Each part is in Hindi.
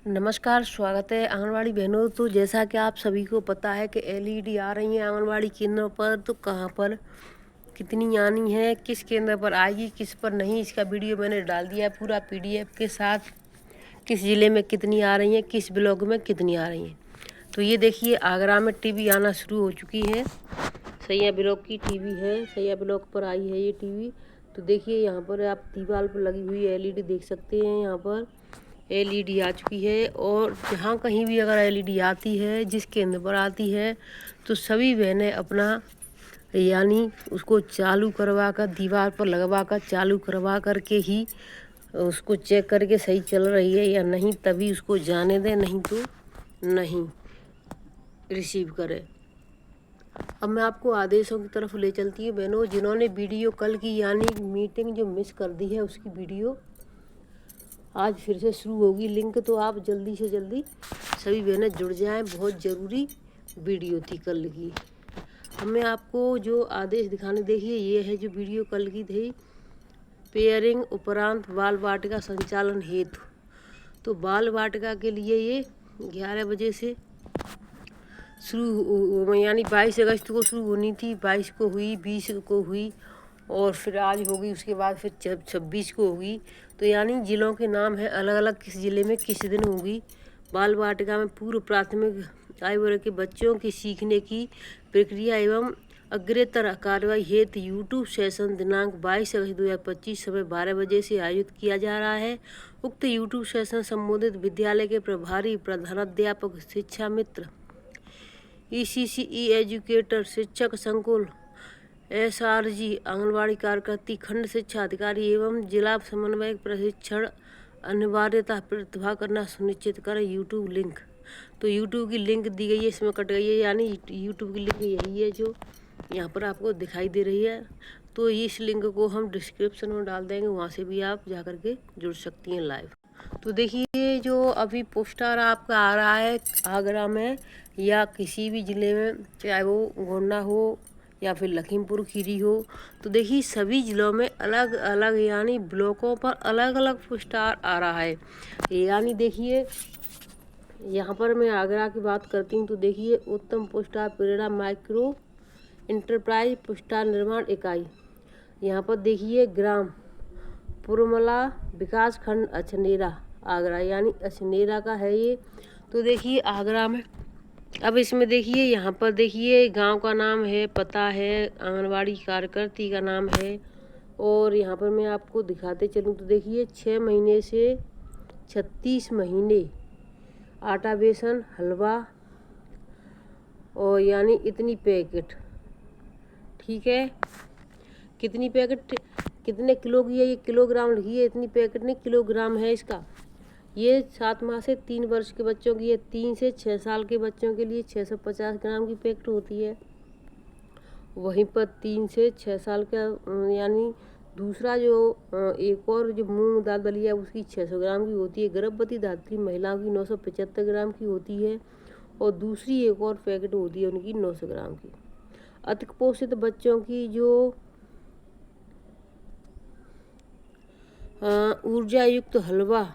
नमस्कार, स्वागत है आंगनवाड़ी बहनों। तो जैसा कि आप सभी को पता है कि एलईडी आ रही है आंगनवाड़ी केंद्रों पर, तो कहाँ पर कितनी आनी है, किस केंद्र पर आएगी, किस पर नहीं, इसका वीडियो मैंने डाल दिया है पूरा पीडीएफ के साथ। किस ज़िले में कितनी आ रही हैं, किस ब्लॉक में कितनी आ रही हैं। तो ये देखिए, आगरा में टीवी आना शुरू हो चुकी है। सैया ब्लॉक की टीवी है, सैया ब्लॉक पर आई है ये टीवी। तो देखिए यहाँ पर आप दीवार पर लगी हुई एलईडी देख सकते हैं। यहाँ पर एलईडी आ चुकी है, और जहाँ कहीं भी अगर एलईडी आती है, जिस केंद्र पर आती है, तो सभी बहनें अपना यानी उसको चालू करवा कर, दीवार पर लगवा कर चालू करवा करके ही उसको चेक करके सही चल रही है या नहीं, तभी उसको जाने दें, नहीं तो नहीं रिसीव करें। अब मैं आपको आदेशों की तरफ ले चलती हूँ बहनों। जिन्होंने वीडियो कल की यानी मीटिंग जो मिस कर दी है, उसकी वीडियो आज फिर से शुरू होगी। लिंक तो आप जल्दी से जल्दी सभी बहनें जुड़ जाएं, बहुत ज़रूरी वीडियो थी कल की। अब मैं आपको जो आदेश दिखाने, देखिए ये है जो वीडियो कल की थी, पेयरिंग उपरांत बाल वाटिका संचालन हेतु। तो बाल वाटिका के लिए ये 11 बजे से शुरू, यानी 22 अगस्त को शुरू होनी थी, 22 को हुई, 20 को हुई, और फिर आज होगी, उसके बाद फिर 26 को होगी। तो यानी ज़िलों के नाम हैं अलग अलग, किस ज़िले में किस दिन होगी। बाल वाटिका में पूर्व प्राथमिक आयु वर्ग के बच्चों की सीखने की प्रक्रिया एवं अग्रेतर कार्रवाई हेतु यूट्यूब सेशन दिनांक 22 अगस्त 2025 समय 12 बजे से आयोजित किया जा रहा है। उक्त यूट्यूब सेशन संबोधित विद्यालय के प्रभारी प्रधानाध्यापक, शिक्षा मित्र, ECCE एजुकेटर, शिक्षक संकुल, SRG, आंगनवाड़ी कार्यकर्ती, खंड शिक्षा अधिकारी एवं जिला समन्वयक प्रशिक्षण अनिवार्यता प्रतिभा करना सुनिश्चित करें। यूट्यूब लिंक, तो यूट्यूब की लिंक दी गई है, इसमें कट गई है, यानी यूट्यूब की लिंक यही है जो यहाँ पर आपको दिखाई दे रही है। तो इस लिंक को हम डिस्क्रिप्शन में डाल देंगे, वहाँ से भी आप जा कर के जुड़ सकती हैं लाइव। तो देखिए जो अभी पोस्टर आपका आ रहा है आगरा में या किसी भी ज़िले में, चाहे वो गोंडा हो या फिर लखीमपुर खीरी हो, तो देखिए सभी ज़िलों में अलग अलग यानी ब्लॉकों पर अलग अलग पोस्टर आ रहा है। यानी देखिए यहाँ पर मैं आगरा की बात करती हूँ, तो देखिए उत्तम पोस्टर प्रेरणा माइक्रो इंटरप्राइज पोस्टर निर्माण इकाई। यहाँ पर देखिए ग्राम पुरमला विकास खंड अछनेरा आगरा, यानी अछनेरा का है ये। तो देखिए आगरा में, अब इसमें देखिए यहाँ पर देखिए गांव का नाम है, पता है, आंगनवाड़ी कार्यकर्ती का नाम है, और यहाँ पर मैं आपको दिखाते चलूँ तो देखिए 6 महीने से 36 महीने आटा बेसन हलवा, और यानी इतनी पैकेट, ठीक है, कितनी पैकेट कितने किलो की है, ये किलोग्राम लिखी है, इतनी पैकेट नहीं किलोग्राम है इसका। ये 7 माह से 3 वर्ष के बच्चों की है, 3 से 6 साल के बच्चों के लिए 650 ग्राम की पैकेट होती है। वहीं पर 3 से 6 साल का यानी दूसरा जो एक और जो मूंग दाल दलिया है, उसकी 600 ग्राम की होती है। गर्भवती धात्री महिलाओं की 975 ग्राम की होती है, और दूसरी एक और पैकेट होती है उनकी 900 ग्राम की। अति कुपोषित बच्चों की जो ऊर्जा युक्त हलवा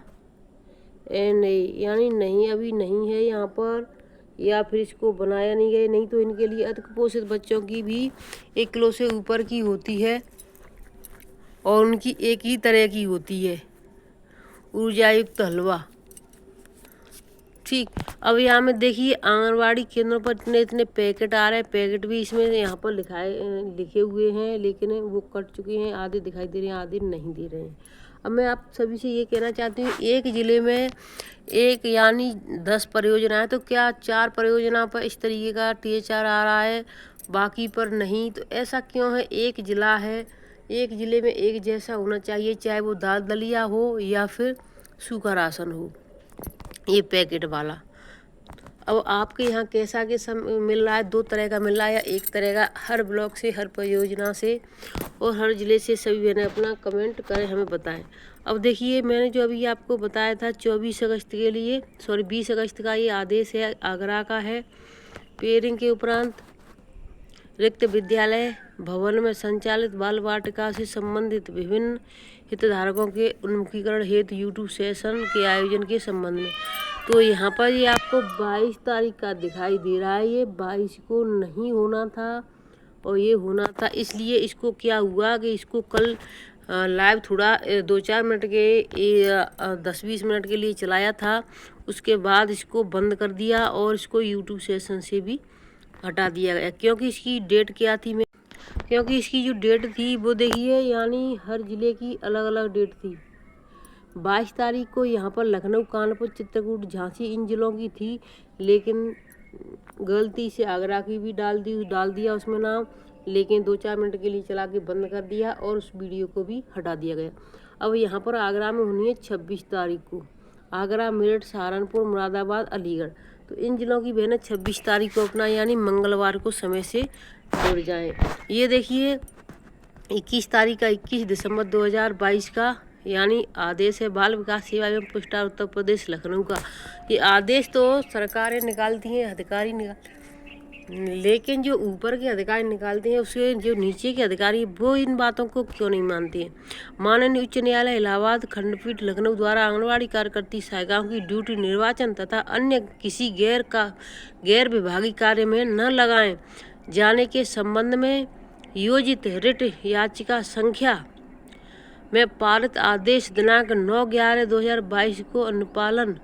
नहीं, यानी नहीं, अभी नहीं है यहाँ पर, या फिर इसको बनाया नहीं गया, नहीं तो इनके लिए अति कुपोषित बच्चों की भी 1 किलो से ऊपर की होती है, और उनकी एक ही तरह की होती है ऊर्जा युक्त हलवा, ठीक। अब यहाँ में देखिए आंगनवाड़ी केंद्रों पर इतने इतने पैकेट आ रहे हैं। पैकेट भी इसमें यहाँ पर लिखे हुए हैं, लेकिन वो कट चुके हैं, आधे दिखाई दे रहे हैं, आधे नहीं दे रहे हैं। अब मैं आप सभी से ये कहना चाहती हूँ, एक ज़िले में एक यानी 10 परियोजना है, तो क्या 4 परियोजना पर इस तरीके का THR आ रहा है, बाकी पर नहीं? तो ऐसा क्यों है? एक ज़िला है, एक ज़िले में एक जैसा होना चाहिए, चाहे वो दाल दलिया हो या फिर सूखा राशन हो, ये पैकेट वाला। अब आपके यहाँ कैसा मिल रहा है? 2 तरह का मिल रहा है या एक तरह का? हर ब्लॉक से, हर परियोजना से और हर ज़िले से सभी बहनें अपना कमेंट करें, हमें बताएं। अब देखिए मैंने जो अभी आपको बताया था 24 अगस्त के लिए, 20 अगस्त का ये आदेश है, आगरा का है। पेयरिंग के उपरांत रिक्त विद्यालय भवन में संचालित बाल वाटिका से संबंधित विभिन्न हितधारकों के उन्मुखीकरण हेतु यूट्यूब सेशन के आयोजन के संबंध में। तो यहाँ पर ये आपको 22 तारीख का दिखाई दे रहा है। ये 22 को नहीं होना था और ये होना था, इसलिए इसको क्या हुआ कि इसको कल लाइव थोड़ा 2-4 मिनट के 10-20 मिनट के लिए चलाया था। उसके बाद इसको बंद कर दिया और इसको यूट्यूब सेशन से भी हटा दिया गया, क्योंकि इसकी डेट क्या थी क्योंकि इसकी जो डेट थी वो देखिए, यानी हर ज़िले की अलग अलग डेट थी। 22 तारीख को यहाँ पर लखनऊ, कानपुर, चित्रकूट, झांसी इन जिलों की थी, लेकिन गलती से आगरा की भी डाल दिया उसमें नाम, लेकिन 2-4 मिनट के लिए चला के बंद कर दिया और उस वीडियो को भी हटा दिया गया। अब यहाँ पर आगरा में होनी है 26 तारीख को, आगरा, मेरठ, सहारनपुर, मुरादाबाद, अलीगढ़। तो इन जिलों की बहनें 26 तारीख को अपना यानी मंगलवार को समय से जुड़ जाएं। ये देखिए 21 तारीख का, 21 दिसंबर 2022 का यानी आदेश है बाल विकास सेवा एवं पुरस्कार उत्तर प्रदेश लखनऊ का। ये आदेश तो सरकारें निकालती हैं, अधिकारी लेकिन जो ऊपर के अधिकारी निकालते हैं उसके जो नीचे के अधिकारी वो इन बातों को क्यों नहीं मानते हैं। माननीय उच्च न्यायालय इलाहाबाद खंडपीठ लखनऊ द्वारा आंगनबाड़ी कार्यकर्ती सहायिकाओं की ड्यूटी निर्वाचन तथा अन्य किसी गैर विभागीय कार्य में न लगाए जाने के संबंध में योजित रिट याचिका संख्या में पारित आदेश दिनांक 9/11/2022 को अनुपालन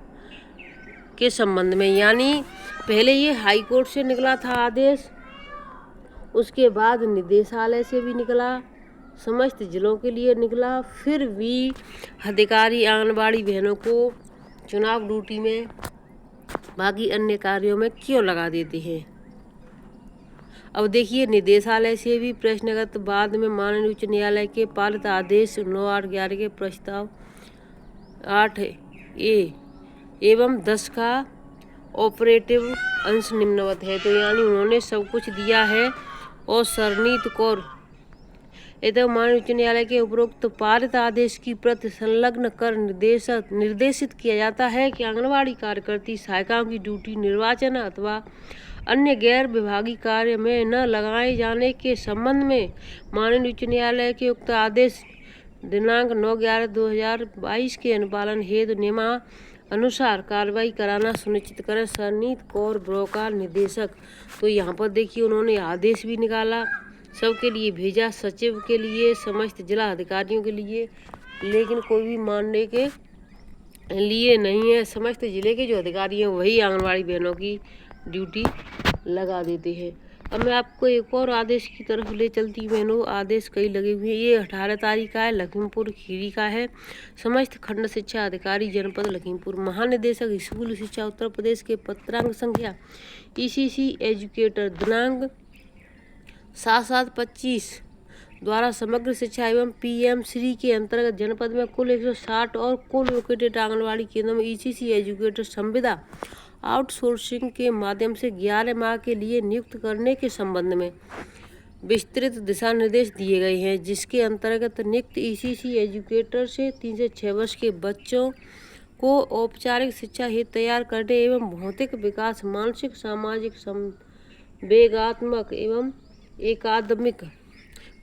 के संबंध में, यानी पहले ये हाई कोर्ट से निकला था आदेश, उसके बाद निदेशालय से भी निकला, समस्त जिलों के लिए निकला, फिर भी अधिकारी आंगनबाड़ी बहनों को चुनाव ड्यूटी में बाकी अन्य कार्यों में क्यों लगा देते हैं। अब देखिए निदेशालय से भी प्रश्नगत बाद में माननीय उच्च न्यायालय के पारित आदेश 9/8/11 के प्रस्ताव 8A एवं 10 का ऑपरेटिव अंश निम्नवत है। तो यानी उन्होंने सब कुछ दिया है और सरनीत कौर एवं माननीय उच्च न्यायालय के उपरोक्त पारित आदेश की प्रति संलग्न कर निर्देशित किया जाता है कि आंगनबाड़ी कार्यकर्ती सहायिकाओं की ड्यूटी निर्वाचन अथवा अन्य गैर विभागीय कार्य में न लगाए जाने के संबंध में माननीय उच्च न्यायालय के उक्त आदेश दिनांक 9/11/2022 के अनुपालन हेतु नियमा अनुसार कार्रवाई कराना सुनिश्चित करें। सरनीत कौर ब्रोकाल निदेशक। तो यहाँ पर देखिए उन्होंने आदेश भी निकाला, सबके लिए भेजा, सचिव के लिए, समस्त जिला अधिकारियों के लिए, लेकिन कोई भी मानने के लिए नहीं है। समस्त जिले के जो अधिकारी हैं वही आंगनबाड़ी बहनों की ड्यूटी लगा देते हैं। अब मैं आपको एक और आदेश की तरफ ले चलती बहनों, आदेश कई लगे हुए हैं। ये 18 तारीख का है, लखीमपुर खीरी का है। समस्त खंड शिक्षा अधिकारी जनपद लखीमपुर, महानिदेशक स्कूल शिक्षा उत्तर प्रदेश के पत्रांक संख्या ECC एजुकेटर दिनांक 7/7/25 द्वारा समग्र शिक्षा एवं PM श्री के अंतर्गत जनपद में कुल 160 और कुल लोकेटेड आंगनबाड़ी केंद्रों में ECC एजुकेटर संविदा आउटसोर्सिंग के माध्यम से 11 माह के लिए नियुक्त करने के संबंध में विस्तृत दिशा निर्देश दिए गए हैं, जिसके अंतर्गत नियुक्त ECC एजुकेटर से 3 से 6 वर्ष के बच्चों को औपचारिक शिक्षा हेतु तैयार करने एवं भौतिक विकास, मानसिक, सामाजिक, संवेगात्मक एवं एकादमिक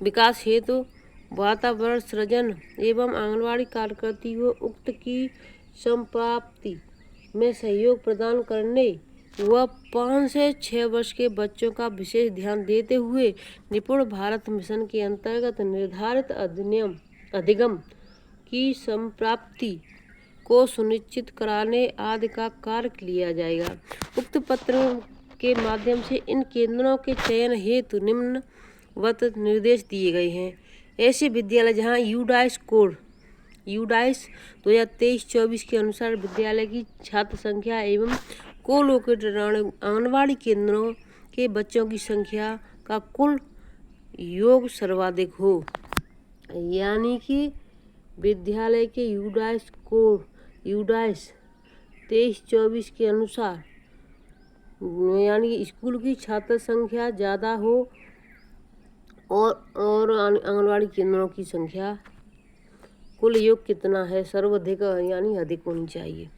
विकास हेतु वातावरण सृजन एवं आंगनबाड़ी कार्यकर्ती को उक्त की संप्राप्ति में सहयोग प्रदान करने व 5 से 6 वर्ष के बच्चों का विशेष ध्यान देते हुए निपुण भारत मिशन के अंतर्गत निर्धारित अधिगम की संप्राप्ति को सुनिश्चित कराने आदि का कार्य लिया जाएगा। उक्त पत्र के माध्यम से इन केंद्रों के चयन हेतु निम्नवत निर्देश दिए गए हैं। ऐसे विद्यालय जहां यूडाइस कोड 2023-24 के अनुसार विद्यालय की छात्र संख्या एवं कोलोकेटेड आंगनबाड़ी केंद्रों के बच्चों की संख्या का कुल योग सर्वाधिक हो, यानी कि विद्यालय के यूडाइस कोड 23-24 के अनुसार यानी स्कूल की छात्र संख्या ज़्यादा हो और आंगनबाड़ी केंद्रों की संख्या कुल योग कितना है सर्वाधिक यानी अधिक होनी चाहिए।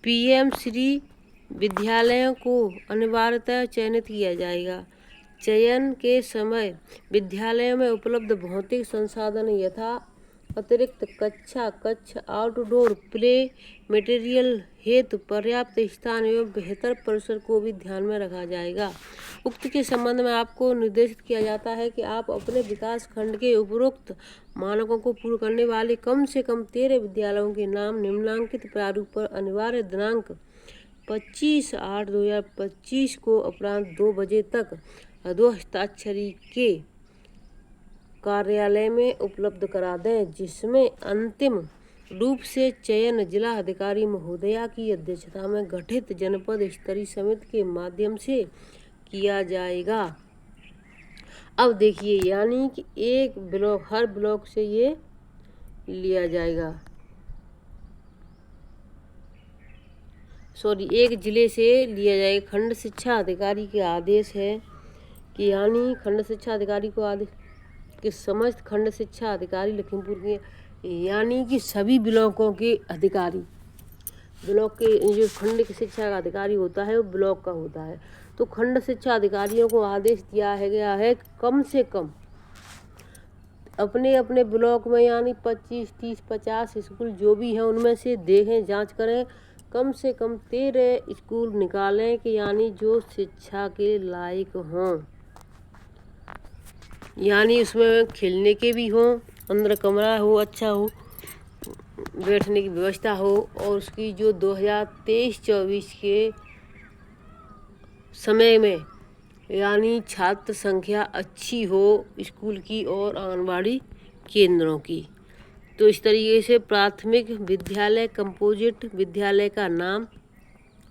PM श्री विद्यालयों को अनिवार्यतः चयनित किया जाएगा। चयन के समय विद्यालयों में उपलब्ध भौतिक संसाधन यथा अतिरिक्त कक्ष आउटडोर प्ले मटेरियल हेतु पर्याप्त स्थान एवं बेहतर परिसर को भी ध्यान में रखा जाएगा। उक्त के संबंध में आपको निर्देशित किया जाता है कि आप अपने विकास खंड के उपरोक्त मानकों को पूर्ण करने वाले कम से कम 13 विद्यालयों के नाम निम्नांकित प्रारूप पर अनिवार्य दिनांक 25/8/2025 को अपराह्न 2 बजे तक अधोहस्ताक्षरी के कार्यालय में उपलब्ध करा दें, जिसमें अंतिम रूप से चयन जिला अधिकारी महोदया की अध्यक्षता में गठित जनपद स्तरीय समिति के माध्यम से किया जाएगा। अब देखिए, यानी कि एक ब्लॉक, हर ब्लॉक से ये लिया जाएगा, एक जिले से लिया जाएगा। खंड शिक्षा अधिकारी के आदेश है कि यानी खंड शिक्षा अधिकारी को आदेश कि समस्त खंड शिक्षा अधिकारी लखीमपुर के, यानी कि सभी ब्लॉकों के अधिकारी, ब्लॉक के जो खंड की शिक्षा का अधिकारी होता है वो ब्लॉक का होता है, तो खंड शिक्षा अधिकारियों को आदेश दिया है गया है कम से कम अपने अपने ब्लॉक में, यानी 25, 30, 50 स्कूल जो भी हैं उनमें से देखें, जांच करें, कम से कम 13 स्कूल निकालें कि यानी जो शिक्षा के लायक हों, यानी उसमें खेलने के भी हों, अंदर कमरा हो, अच्छा हो, बैठने की व्यवस्था हो, और उसकी जो 2023-24 के समय में यानी छात्र संख्या अच्छी हो स्कूल की और आंगनबाड़ी केंद्रों की। तो इस तरीके से प्राथमिक विद्यालय कंपोजिट विद्यालय का नाम,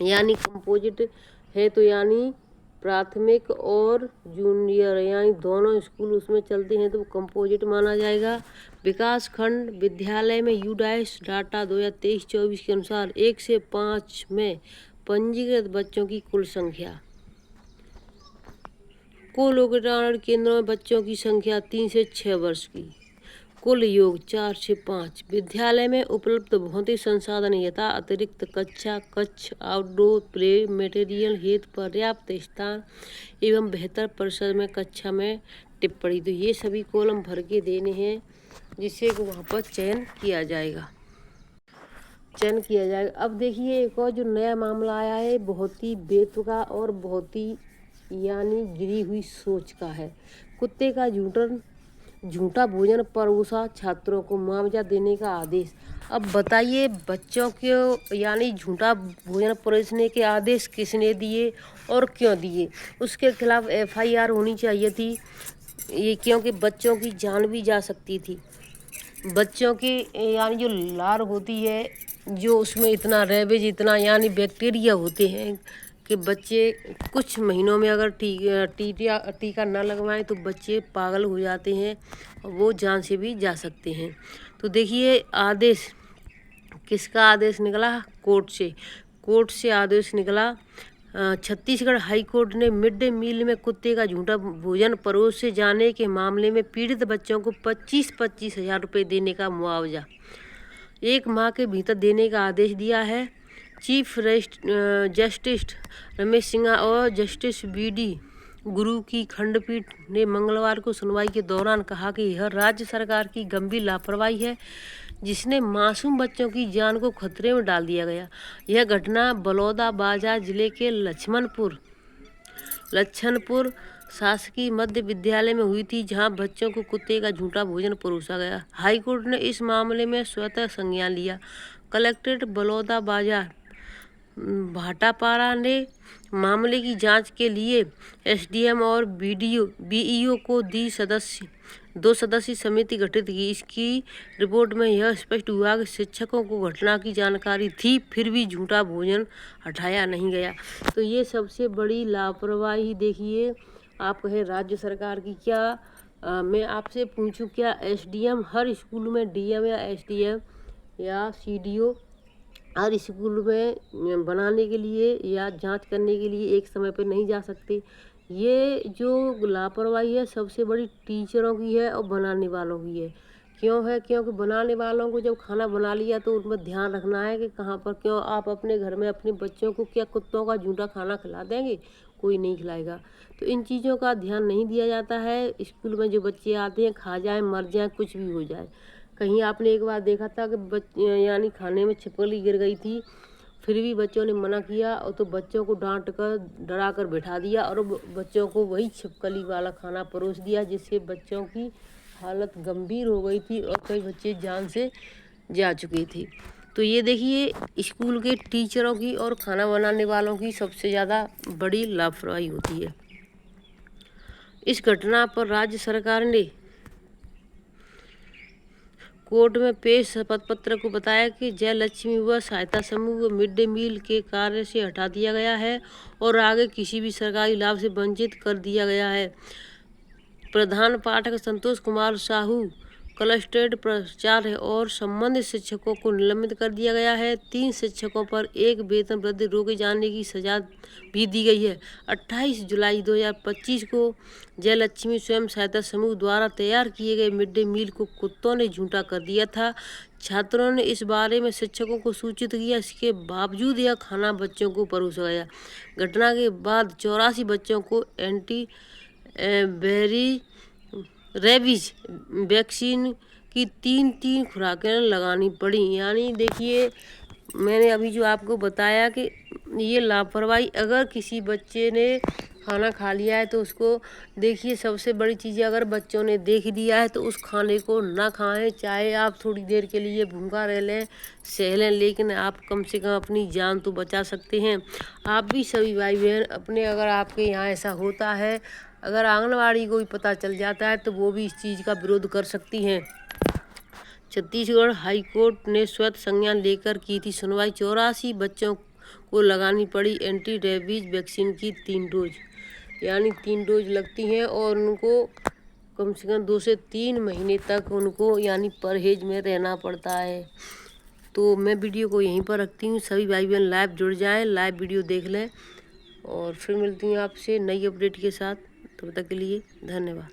यानी कंपोजिट है तो यानी प्राथमिक और जूनियर यानी दोनों स्कूल उसमें चलते हैं तो कंपोजिट माना जाएगा। विकास खंड विद्यालय में यूडाइस डाटा 2023-24 के अनुसार 1 से 5 में पंजीकृत बच्चों की कुल संख्या, कुल अंगनवाड़ी केंद्रों में बच्चों की संख्या 3 से 6 वर्ष की, कुल योग 4 से 5। विद्यालय में उपलब्ध भौतिक संसाधन यथा अतिरिक्त कक्ष आउटडोर प्ले मटेरियल हेतु पर्याप्त स्थान एवं बेहतर परिसर में कक्षा में टिप्पणी। तो ये सभी कॉलम भर के देने हैं जिससे कि वहाँ पर चयन किया जाएगा। अब देखिए, एक और जो नया मामला आया है बहुत ही बेतुका और बहुत ही यानी गिरी हुई सोच का है। कुत्ते का झूठा भोजन परोसा, छात्रों को मुआवजा देने का आदेश। अब बताइए, बच्चों को यानी झूठा भोजन परोसने के आदेश किसने दिए और क्यों दिए? उसके खिलाफ FIR होनी चाहिए थी ये, क्योंकि बच्चों की जान भी जा सकती थी। बच्चों की यानी जो लार होती है, जो उसमें इतना रेबीज, इतना यानी बैक्टीरिया होते हैं कि बच्चे कुछ महीनों में अगर टीका न लगवाएं तो बच्चे पागल हो जाते हैं और वो जान से भी जा सकते हैं। तो देखिए, आदेश किसका आदेश निकला? कोर्ट से आदेश निकला। छत्तीसगढ़ हाई कोर्ट ने मिड डे मील में कुत्ते का झूठा भोजन परोसे जाने के मामले में पीड़ित बच्चों को 25-25 हज़ार रुपये देने का मुआवजा 1 माह के भीतर देने का आदेश दिया है। चीफ जस्टिस रमेश सिन्हा और जस्टिस BD गुरु की खंडपीठ ने मंगलवार को सुनवाई के दौरान कहा कि यह राज्य सरकार की गंभीर लापरवाही है जिसने मासूम बच्चों की जान को खतरे में डाल दिया गया। यह घटना बलौदाबाजार जिले के लच्छनपुर शासकीय मध्य विद्यालय में हुई थी, जहां बच्चों को कुत्ते का झूठा भोजन परोसा गया। हाईकोर्ट ने इस मामले में स्वतः संज्ञान लिया। कलेक्ट्रेट बलौदाबाजार भाटापारा ने मामले की जांच के लिए SDM और BEO को 2 सदस्यीय समिति गठित की। इसकी रिपोर्ट में यह स्पष्ट हुआ कि शिक्षकों को घटना की जानकारी थी, फिर भी झूठा भोजन हटाया नहीं गया। तो ये सबसे बड़ी लापरवाही देखिए आप कहें राज्य सरकार की। क्या मैं आपसे पूछूं, क्या SDM हर स्कूल में DM या SDM या CDO हर स्कूल में बनाने के लिए या जांच करने के लिए एक समय पर नहीं जा सकते? ये जो लापरवाही है सबसे बड़ी टीचरों की है और बनाने वालों की है। क्यों है? क्योंकि बनाने वालों को जब खाना बना लिया तो उनमें ध्यान रखना है कि कहाँ पर, क्यों आप अपने घर में अपने बच्चों को क्या कुत्तों का झूठा खाना खिला देंगे? कोई नहीं खिलाएगा। तो इन चीज़ों का ध्यान नहीं दिया जाता है। स्कूल में जो बच्चे आते हैं खा जाए, मर जाए, कुछ भी हो जाए, कहीं आपने एक बार देखा था कि यानी खाने में छिपकली गिर गई थी, फिर भी बच्चों ने मना किया और तो बच्चों को डांट कर डरा कर बैठा दिया और बच्चों को वही छिपकली वाला खाना परोस दिया, जिससे बच्चों की हालत गंभीर हो गई थी और कई बच्चे जान से जा चुके थे। तो ये देखिए स्कूल के टीचरों की और खाना बनाने वालों की सबसे ज़्यादा बड़ी लापरवाही होती है। इस घटना पर राज्य सरकार ने कोर्ट में पेश शपथ पत्र को बताया कि जयलक्ष्मी व सहायता समूह मिड डे मील के कार्य से हटा दिया गया है और आगे किसी भी सरकारी लाभ से वंचित कर दिया गया है। प्रधान पाठक संतोष कुमार साहू, क्लस्टर्ड प्राचार्य और संबंधित शिक्षकों को निलंबित कर दिया गया है। 3 शिक्षकों पर 1 वेतन वृद्धि रोके जाने की सजा भी दी गई है। 28 जुलाई 2025 को जयलक्ष्मी स्वयं सहायता समूह द्वारा तैयार किए गए मिड डे मील को कुत्तों ने झूठा कर दिया था। छात्रों ने इस बारे में शिक्षकों को सूचित किया, इसके बावजूद यह खाना बच्चों को परोसा गया। घटना के बाद 84 बच्चों को रेबीज वैक्सीन की 3 खुराकें लगानी पड़ी। यानी देखिए मैंने अभी जो आपको बताया कि ये लापरवाही, अगर किसी बच्चे ने खाना खा लिया है तो उसको देखिए, सबसे बड़ी चीज़ अगर बच्चों ने देख लिया है तो उस खाने को ना खाएं, चाहे आप थोड़ी देर के लिए भूखा रह लें, सह लें, लेकिन आप कम से कम अपनी जान तो बचा सकते हैं। आप भी सभी भाई बहन अपने, अगर आपके यहाँ ऐसा होता है, अगर आंगनवाड़ी को भी पता चल जाता है तो वो भी इस चीज़ का विरोध कर सकती हैं। छत्तीसगढ़ हाई कोर्ट ने स्वतः संज्ञान लेकर की थी सुनवाई। 84 बच्चों को लगानी पड़ी एंटी रेबीज वैक्सीन की 3 डोज, यानी 3 डोज लगती हैं और उनको कम से कम 2 से 3 महीने तक उनको यानी परहेज में रहना पड़ता है। तो मैं वीडियो को यहीं पर रखती हूँ। सभी भाई बहन लाइव जुड़ जाएं, लाइव वीडियो देख लें और फिर मिलती हूँ आपसे नई अपडेट के साथ। तब तक के लिए धन्यवाद।